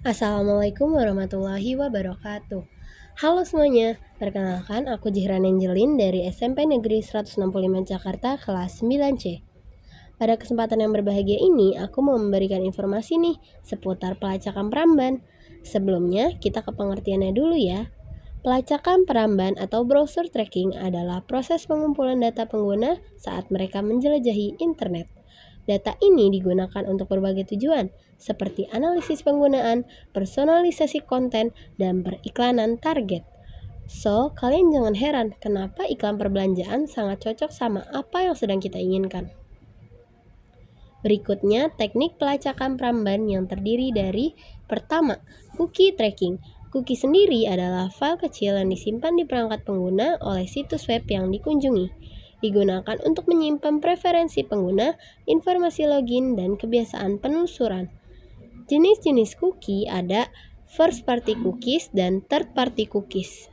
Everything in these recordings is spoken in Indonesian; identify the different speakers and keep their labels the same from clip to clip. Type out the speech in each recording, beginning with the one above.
Speaker 1: Assalamualaikum warahmatullahi wabarakatuh. Halo semuanya, perkenalkan aku Jihran Angelin dari SMP Negeri 165 Jakarta kelas 9C. Pada kesempatan yang berbahagia ini, aku mau memberikan informasi nih seputar pelacakan peramban. Sebelumnya, kita ke pengertiannya dulu ya. Pelacakan peramban atau browser tracking adalah proses pengumpulan data pengguna saat mereka menjelajahi internet. Data ini digunakan untuk berbagai tujuan, seperti analisis penggunaan, personalisasi konten, dan periklanan target. So, kalian jangan heran kenapa iklan perbelanjaan sangat cocok sama apa yang sedang kita inginkan. Berikutnya, teknik pelacakan peramban yang terdiri dari pertama, cookie tracking. Cookie sendiri adalah file kecil yang disimpan di perangkat pengguna oleh situs web yang dikunjungi. Digunakan untuk menyimpan preferensi pengguna, informasi login, dan kebiasaan penelusuran. Jenis-jenis cookie ada first party cookies dan third party cookies.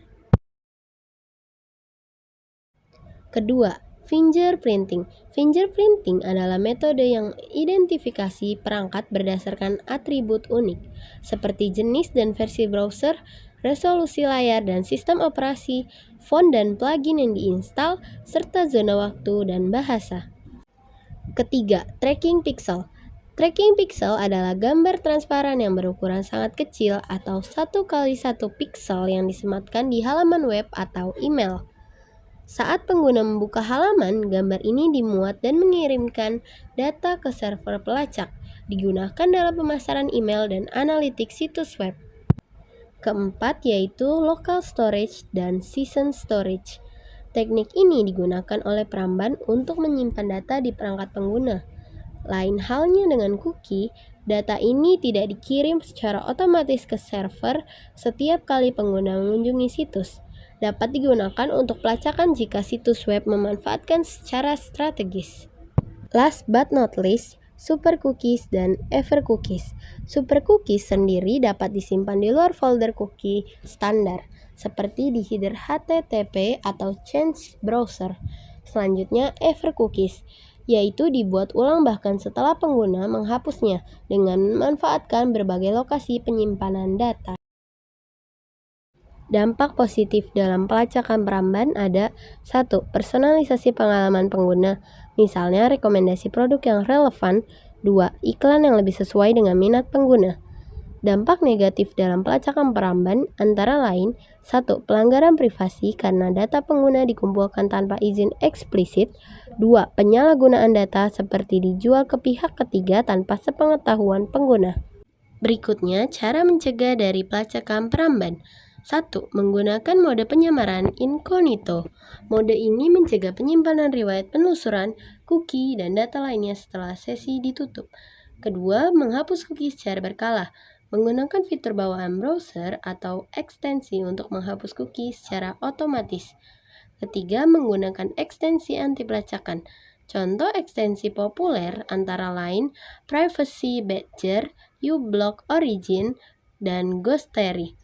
Speaker 1: Kedua, fingerprinting. Fingerprinting adalah metode yang identifikasi perangkat berdasarkan atribut unik, seperti jenis dan versi browser, resolusi layar dan sistem operasi, font dan plugin yang diinstal, serta zona waktu dan bahasa. Ketiga, tracking pixel. Tracking pixel adalah gambar transparan yang berukuran sangat kecil atau 1x1 pixel yang disematkan di halaman web atau email. Saat pengguna membuka halaman, gambar ini dimuat dan mengirimkan data ke server pelacak, digunakan dalam pemasaran email dan analitik situs web. Keempat yaitu local storage dan season storage. Teknik ini digunakan oleh peramban untuk menyimpan data di perangkat pengguna. Lain halnya dengan cookie, data ini tidak dikirim secara otomatis ke server setiap kali pengguna mengunjungi situs. Dapat digunakan untuk pelacakan jika situs web memanfaatkan secara strategis. Last but not least, super cookies dan ever cookies. Super cookies sendiri dapat disimpan di luar folder cookie standar, seperti di header HTTP atau change browser. Selanjutnya, ever cookies, yaitu dibuat ulang bahkan setelah pengguna menghapusnya dengan memanfaatkan berbagai lokasi penyimpanan data. Dampak positif dalam pelacakan peramban ada 1. Personalisasi pengalaman pengguna, misalnya rekomendasi produk yang relevan. 2. Iklan yang lebih sesuai dengan minat pengguna. Dampak negatif dalam pelacakan peramban antara lain 1. Pelanggaran privasi karena data pengguna dikumpulkan tanpa izin eksplisit. 2. Penyalahgunaan data seperti dijual ke pihak ketiga tanpa sepengetahuan pengguna. Berikutnya, cara mencegah dari pelacakan peramban. 1. Menggunakan mode penyamaran incognito. Mode ini mencegah penyimpanan riwayat penelusuran, cookie, dan data lainnya setelah sesi ditutup. Kedua, menghapus cookie secara berkala. Menggunakan fitur bawaan browser atau ekstensi untuk menghapus cookie secara otomatis. Ketiga, menggunakan ekstensi anti pelacakan. Contoh ekstensi populer antara lain Privacy Badger, uBlock Origin, dan Ghostery.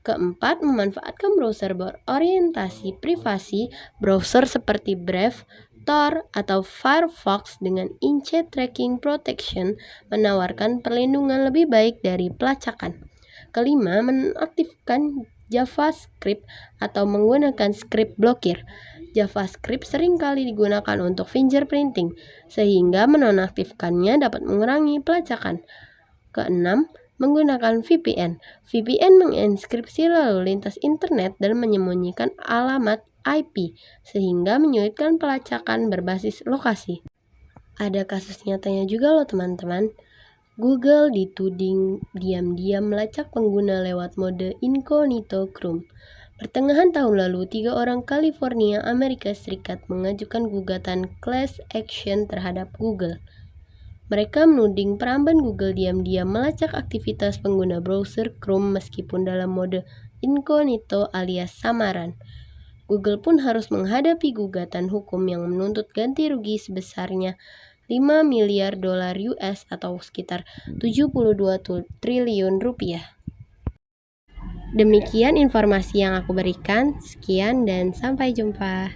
Speaker 1: Keempat, memanfaatkan browser berorientasi privasi, browser seperti Brave, Tor, atau Firefox dengan Inche Tracking Protection menawarkan perlindungan lebih baik dari pelacakan. Kelima, menaktifkan JavaScript atau menggunakan script blokir. JavaScript seringkali digunakan untuk fingerprinting, sehingga menonaktifkannya dapat mengurangi pelacakan. Keenam, menggunakan VPN. VPN menginskripsi lalu lintas internet dan menyembunyikan alamat IP, sehingga menyulitkan pelacakan berbasis lokasi. Ada kasus nyatanya juga loh teman-teman. Google dituding diam-diam melacak pengguna lewat mode incognito Chrome. Pertengahan tahun lalu, 3 orang California, Amerika Serikat mengajukan gugatan class action terhadap Google. Mereka menuding peramban Google diam-diam melacak aktivitas pengguna browser Chrome meskipun dalam mode incognito alias samaran. Google pun harus menghadapi gugatan hukum yang menuntut ganti rugi sebesarnya 5 miliar dolar US atau sekitar 72 triliun rupiah. Demikian informasi yang aku berikan. Sekian dan sampai jumpa.